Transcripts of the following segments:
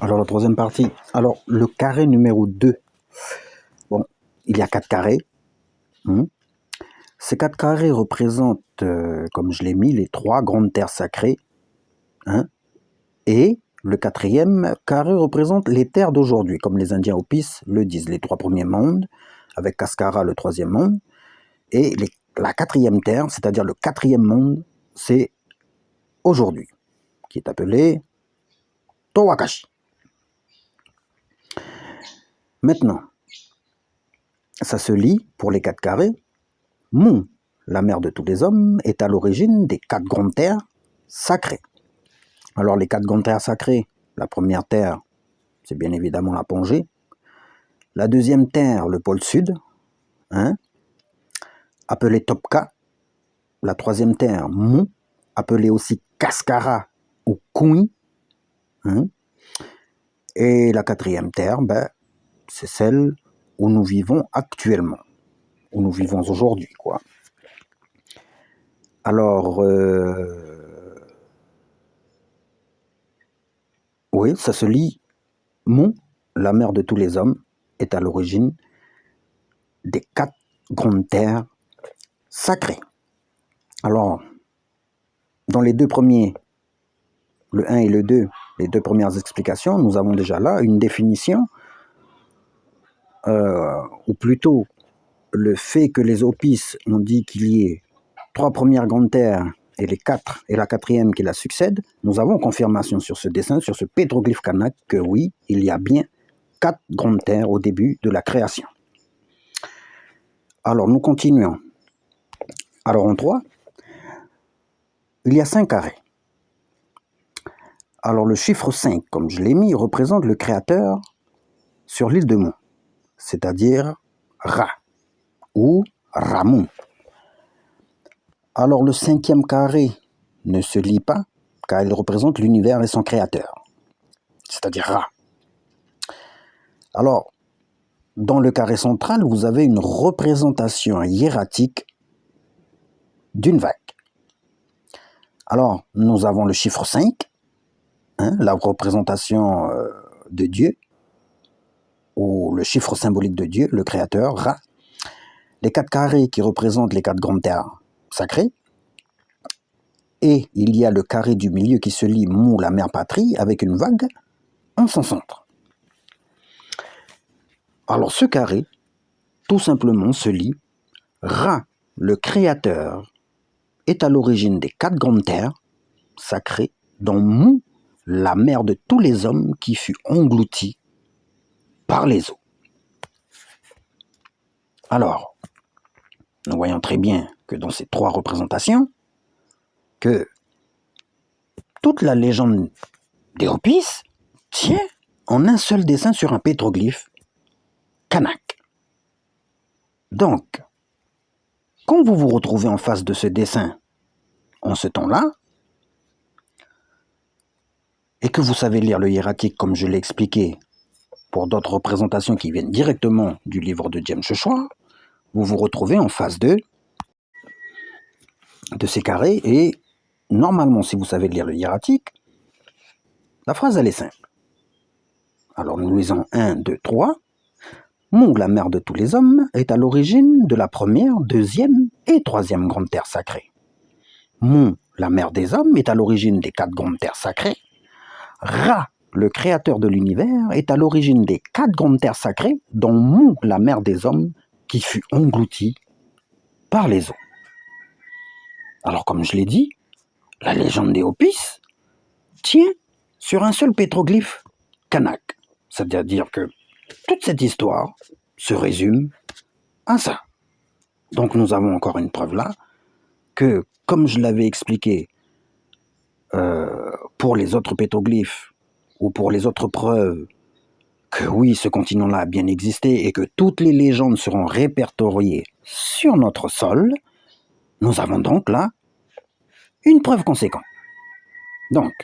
Alors la troisième partie, alors le carré numéro 2. Bon, il y a 4 carrés. Ces 4 carrés représentent, comme je l'ai mis, les 3 grandes terres sacrées. Et le 4e carré représente les terres d'aujourd'hui, comme les Indiens Hopis le disent, les 3 premiers mondes, avec Cascara le 3e monde. Et la 4e terre, c'est-à-dire le 4e monde, c'est aujourd'hui, qui est appelé Towakashi. Maintenant, ça se lit pour les 4 carrés. Mu, la mère de tous les hommes, est à l'origine des 4 grandes terres sacrées. Alors les 4 grandes terres sacrées, la première terre, c'est bien évidemment la Pongée. La deuxième terre, le pôle sud, appelée Topka. La troisième terre, Mu, appelée aussi Cascara ou Kui. Et la 4e terre, c'est celle où nous vivons actuellement, où nous vivons aujourd'hui, quoi. Alors, oui, ça se lit. Mu, la mère de tous les hommes, est à l'origine des 4 grandes terres sacrées. Alors, dans les 2 premiers, le 1 et le 2, les 2 premières explications, nous avons déjà là une définition, ou plutôt le fait que les Hopis ont dit qu'il y ait 3 premières grandes terres et les 4 et la 4e qui la succède. Nous avons confirmation sur ce dessin, sur ce pétroglyphe kanak, que oui, il y a bien 4 grandes terres au début de la création. Alors, nous continuons. Alors, en 3, il y a 5 carrés. Alors, le chiffre 5, comme je l'ai mis, représente le créateur sur l'île de Mu, c'est-à-dire Ra, ou Ramu. Alors, le 5e carré ne se lit pas, car il représente l'univers et son créateur, c'est-à-dire Ra. Alors, dans le carré central, vous avez une représentation hiératique d'une vague. Alors, nous avons le chiffre 5, la représentation de Dieu, ou le chiffre symbolique de Dieu, le créateur, Ra. Les 4 carrés qui représentent les 4 grandes terres sacrées. Et il y a le carré du milieu qui se lit Mu, la mère patrie, avec une vague en son centre. Alors ce carré, tout simplement, se lit Ra, le créateur, est à l'origine des 4 grandes terres sacrées, dont Mu, la mère de tous les hommes, qui fut engloutie par les eaux. Alors, nous voyons très bien que dans ces 3 représentations, que toute la légende des Hopis tient en un seul dessin sur un pétroglyphe kanak. Donc, quand vous vous retrouvez en face de ce dessin en ce temps-là, et que vous savez lire le hiératique comme je l'ai expliqué pour d'autres représentations qui viennent directement du livre de James Chochoa, vous vous retrouvez en face de ces carrés, et normalement, si vous savez lire le hiératique, la phrase elle est simple. Alors nous lisons 1, 2, 3. Mu, la mère de tous les hommes, est à l'origine de la première, 2e et 3e grande terre sacrée. Mu, la mère des hommes, est à l'origine des 4 grandes terres sacrées. Ra, le créateur de l'univers, est à l'origine des 4 grandes terres sacrées, dont Mu, la mère des hommes, qui fut engloutie par les eaux. Alors comme je l'ai dit, la légende des Hopis tient sur un seul pétroglyphe kanak. C'est-à-dire que toute cette histoire se résume à ça. Donc nous avons encore une preuve là, que comme je l'avais expliqué pour les autres pétroglyphes, ou pour les autres preuves, que oui, ce continent-là a bien existé, et que toutes les légendes seront répertoriées sur notre sol, nous avons donc là une preuve conséquente. Donc,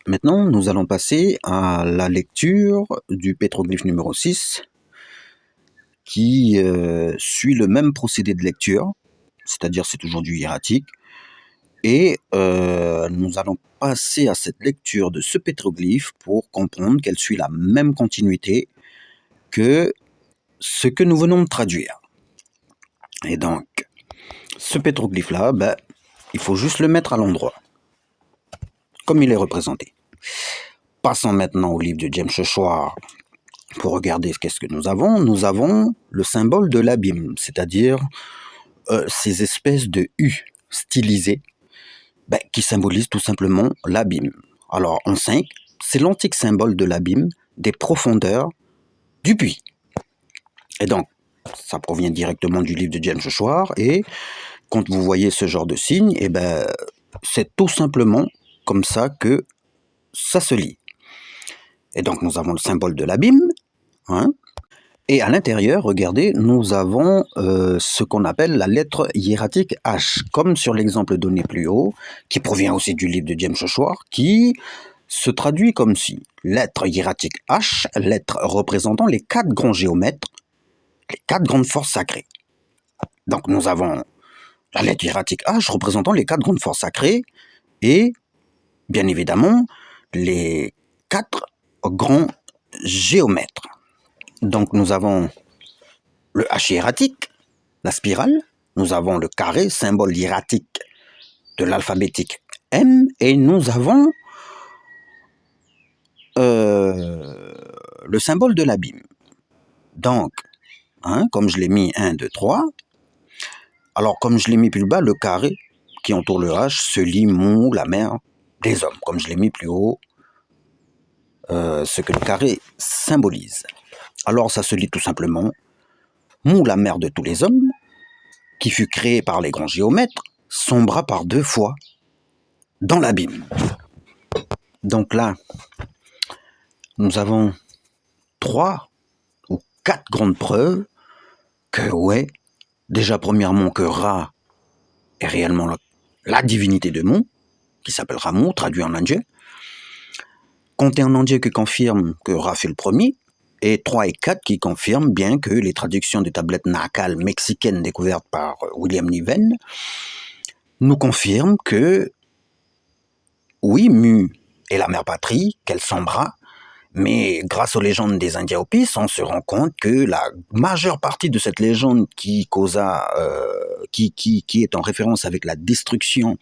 maintenant, nous allons passer à la lecture du pétroglyphe numéro 6, qui suit le même procédé de lecture, c'est-à-dire c'est toujours du hiératique, Et nous allons passer à cette lecture de ce pétroglyphe pour comprendre qu'elle suit la même continuité que ce que nous venons de traduire. Et donc, ce pétroglyphe-là, il faut juste le mettre à l'endroit, comme il est représenté. Passons maintenant au livre de James Chochoir pour regarder qu'est-ce que nous avons. Nous avons le symbole de l'abîme, c'est-à-dire ces espèces de U stylisées qui symbolisent tout simplement l'abîme. Alors, en 5, c'est l'antique symbole de l'abîme, des profondeurs du puits. Et donc, ça provient directement du livre de James Chochoir, et quand vous voyez ce genre de signe, c'est tout simplement comme ça que ça se lit. Et donc, nous avons le symbole de l'abîme, et à l'intérieur, regardez, nous avons ce qu'on appelle la lettre hiératique H, comme sur l'exemple donné plus haut, qui provient aussi du livre de James Chochoir, qui se traduit comme si lettre hiératique H, lettre représentant les 4 grands géomètres, les 4 grandes forces sacrées. Donc nous avons la lettre hiératique H représentant les 4 grandes forces sacrées et, bien évidemment, les 4 grands géomètres. Donc nous avons le H hiératique, la spirale, nous avons le carré, symbole hiératique de l'alphabétique M, et nous avons le symbole de l'abîme. Donc, comme je l'ai mis 1, 2, 3, alors comme je l'ai mis plus bas, le carré qui entoure le H se lit mou, la mer des hommes, comme je l'ai mis plus haut, ce que le carré symbolise. Alors ça se lit tout simplement mou, la mère de tous les hommes, qui fut créée par les grands géomètres, sombra par 2 fois dans l'abîme. Donc là, nous avons 3 ou 4 grandes preuves que, déjà premièrement que Ra est réellement la divinité de Mu, qui s'appelle Ramu, traduit en indien. Comptez en indien qui confirme que Ra fait le premier, et 3 et 4 qui confirment bien que les traductions des tablettes Nahakal mexicaines découvertes par William Niven nous confirment que, oui, Mu est la mère patrie, qu'elle sombra, mais grâce aux légendes des Indiens Hopis, on se rend compte que la majeure partie de cette légende qui est en référence avec la destruction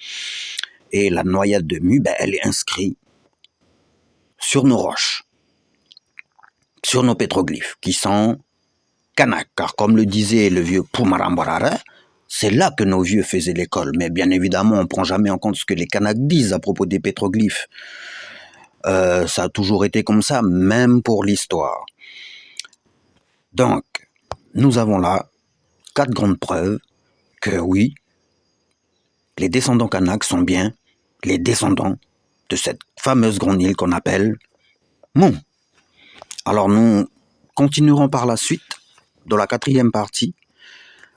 et la noyade de Mu, elle est inscrite sur nos roches, sur nos pétroglyphes, qui sont Kanak, car comme le disait le vieux Pumarambarara, c'est là que nos vieux faisaient l'école. Mais bien évidemment, on ne prend jamais en compte ce que les Kanaks disent à propos des pétroglyphes. Ça a toujours été comme ça, même pour l'histoire. Donc, nous avons là 4 grandes preuves que oui, les descendants Kanaks sont bien les descendants de cette fameuse grande île qu'on appelle Mu. Alors nous continuerons par la suite, dans la 4e partie,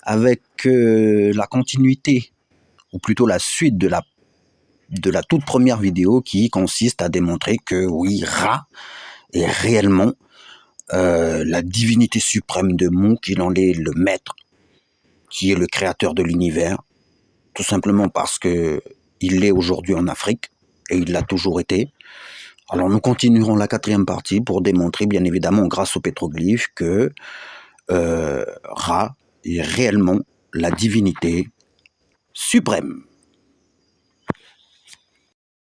avec la continuité, ou plutôt la suite de la toute première vidéo qui consiste à démontrer que oui, Ra est réellement la divinité suprême de Mu, qu'il en est le maître, qui est le créateur de l'univers, tout simplement parce que il est aujourd'hui en Afrique, et il l'a toujours été. Alors nous continuerons la 4e partie pour démontrer, bien évidemment, grâce au pétroglyphe, que Ra est réellement la divinité suprême.